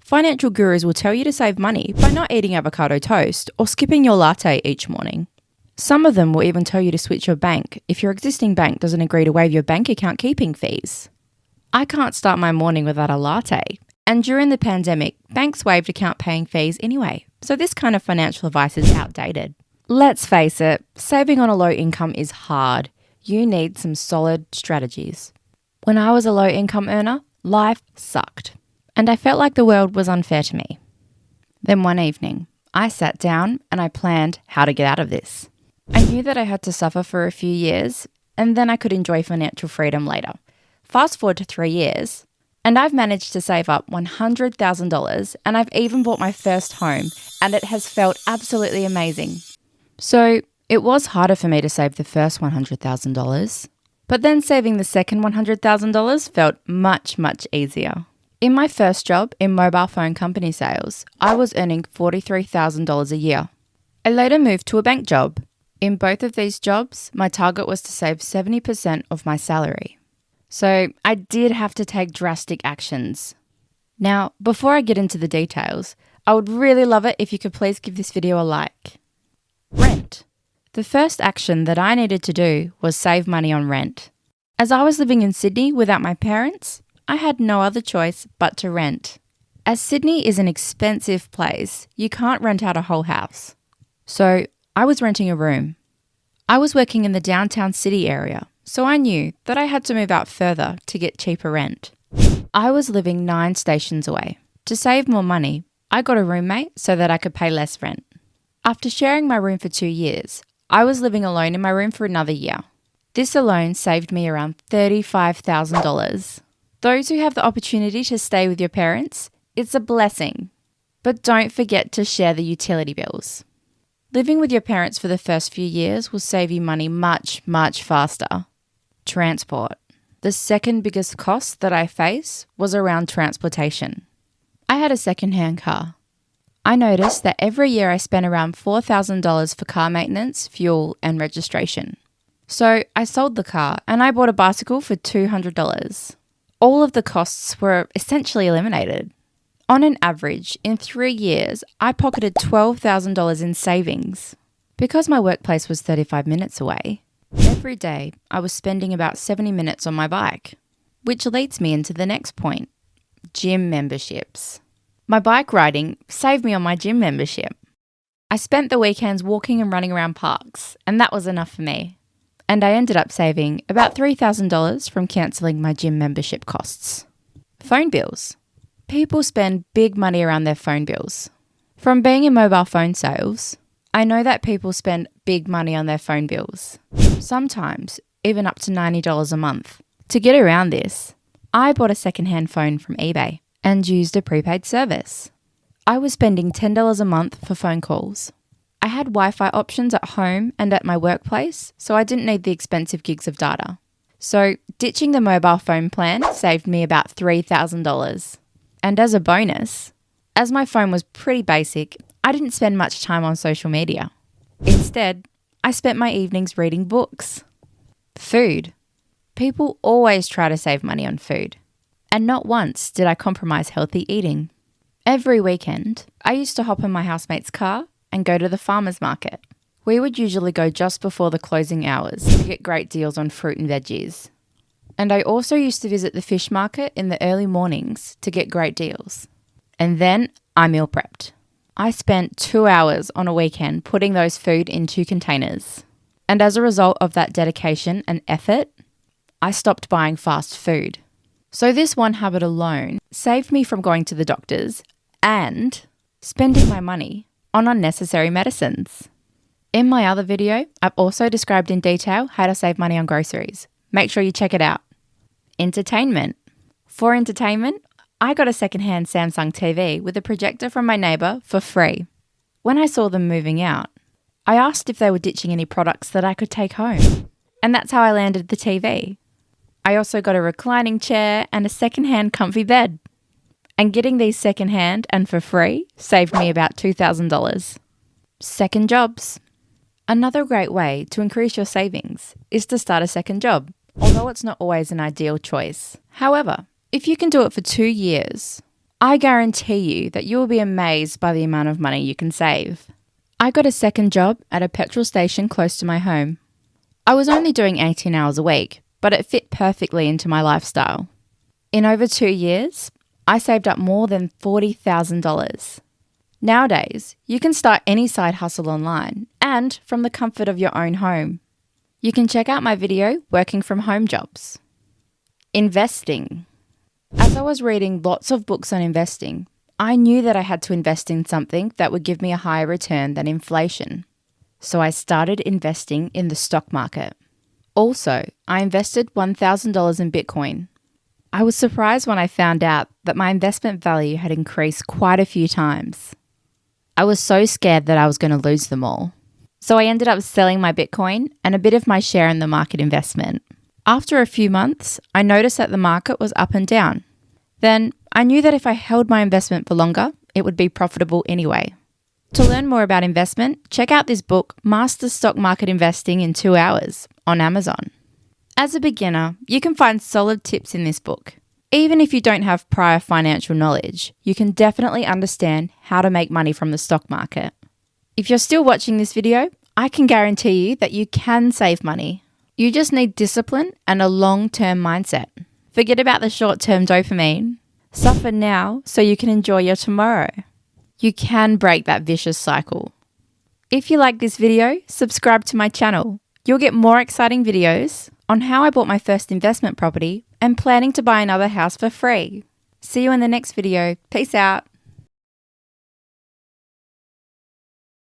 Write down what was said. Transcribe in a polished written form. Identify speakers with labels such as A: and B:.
A: financial gurus will tell you to save money by not eating avocado toast or skipping your latte each morning. Some of them will even tell you to switch your bank if your existing bank doesn't agree to waive your bank account keeping fees. I can't start my morning without a latte, and during the pandemic, banks waived account paying fees anyway, so this kind of financial advice is outdated. Let's face it, saving on a low income is hard. You need some solid strategies. When I was a low income earner, life sucked, and I felt like the world was unfair to me. Then one evening, I sat down and I planned how to get out of this. I knew that I had to suffer for a few years, and then I could enjoy financial freedom later. Fast forward to 3 years, and I've managed to save up $100,000, and I've even bought my first home, and it has felt absolutely amazing. So it was harder for me to save the first $100,000, but then saving the second $100,000 felt much, much easier. In my first job in mobile phone company sales, I was earning $43,000 a year. I later moved to a bank job. In both of these jobs, my target was to save 70% of my salary. So I did have to take drastic actions. Now, before I get into the details, I would really love it if you could please give this video a like. Rent. The first action that I needed to do was save money on rent. As I was living in Sydney without my parents, I had no other choice but to rent. As Sydney is an expensive place, you can't rent out a whole house. So I was renting a room. I was working in the downtown city area, so I knew that I had to move out further to get cheaper rent. I was living 9 stations away. To save more money, I got a roommate so that I could pay less rent. After sharing my room for 2 years, I was living alone in my room for another year. This alone saved me around $35,000. Those who have the opportunity to stay with your parents, it's a blessing. But don't forget to share the utility bills. Living with your parents for the first few years will save you money much, much faster. Transport. The second biggest cost that I face was around transportation. I had a second-hand car. I noticed that every year I spent around $4,000 for car maintenance, fuel, and registration. So I sold the car and I bought a bicycle for $200. All of the costs were essentially eliminated. On an average, in 3 years, I pocketed $12,000 in savings. Because my workplace was 35 minutes away, every day I was spending about 70 minutes on my bike, which leads me into the next point, gym memberships. My bike riding saved me on my gym membership. I spent the weekends walking and running around parks, and that was enough for me. And I ended up saving about $3,000 from cancelling my gym membership costs. Phone bills. People spend big money around their phone bills. From being in mobile phone sales, I know that people spend big money on their phone bills. Sometimes even up to $90 a month. To get around this, I bought a second-hand phone from eBay and used a prepaid service. I was spending $10 a month for phone calls. I had Wi-Fi options at home and at my workplace, so I didn't need the expensive gigs of data. So ditching the mobile phone plan saved me about $3,000. And as a bonus, as my phone was pretty basic, I didn't spend much time on social media. Instead, I spent my evenings reading books. Food. People always try to save money on food. And not once did I compromise healthy eating. Every weekend, I used to hop in my housemate's car and go to the farmer's market. We would usually go just before the closing hours to get great deals on fruit and veggies. And I also used to visit the fish market in the early mornings to get great deals. And then I meal prepped. I spent 2 hours on a weekend putting those food into containers. And as a result of that dedication and effort, I stopped buying fast food. So this one habit alone saved me from going to the doctors and spending my money on unnecessary medicines. In my other video, I've also described in detail how to save money on groceries. Make sure you check it out. Entertainment. For entertainment, I got a secondhand Samsung TV with a projector from my neighbour for free. When I saw them moving out, I asked if they were ditching any products that I could take home. And that's how I landed the TV. I also got a reclining chair and a secondhand comfy bed. And getting these secondhand and for free saved me about $2,000. Second jobs. Another great way to increase your savings is to start a second job, although it's not always an ideal choice. However, if you can do it for 2 years, I guarantee you that you will be amazed by the amount of money you can save. I got a second job at a petrol station close to my home. I was only doing 18 hours a week, but it fit perfectly into my lifestyle. In over 2 years, I saved up more than $40,000. Nowadays, you can start any side hustle online and from the comfort of your own home. You can check out my video, Working from Home Jobs. Investing. As I was reading lots of books on investing, I knew that I had to invest in something that would give me a higher return than inflation. So I started investing in the stock market. Also, I invested $1,000 in Bitcoin. I was surprised when I found out that my investment value had increased quite a few times. I was so scared that I was going to lose them all. So I ended up selling my Bitcoin and a bit of my share in the market investment. After a few months, I noticed that the market was up and down. Then I knew that if I held my investment for longer, it would be profitable anyway. To learn more about investment, check out this book, Master Stock Market Investing in 2 Hours, on Amazon. As a beginner, you can find solid tips in this book. Even if you don't have prior financial knowledge, you can definitely understand how to make money from the stock market. If you're still watching this video, I can guarantee you that you can save money. You just need discipline and a long-term mindset. Forget about the short-term dopamine. Suffer now so you can enjoy your tomorrow. You can break that vicious cycle. If you like this video, subscribe to my channel. You'll get more exciting videos on how I bought my first investment property and planning to buy another house for free. See you in the next video. Peace out.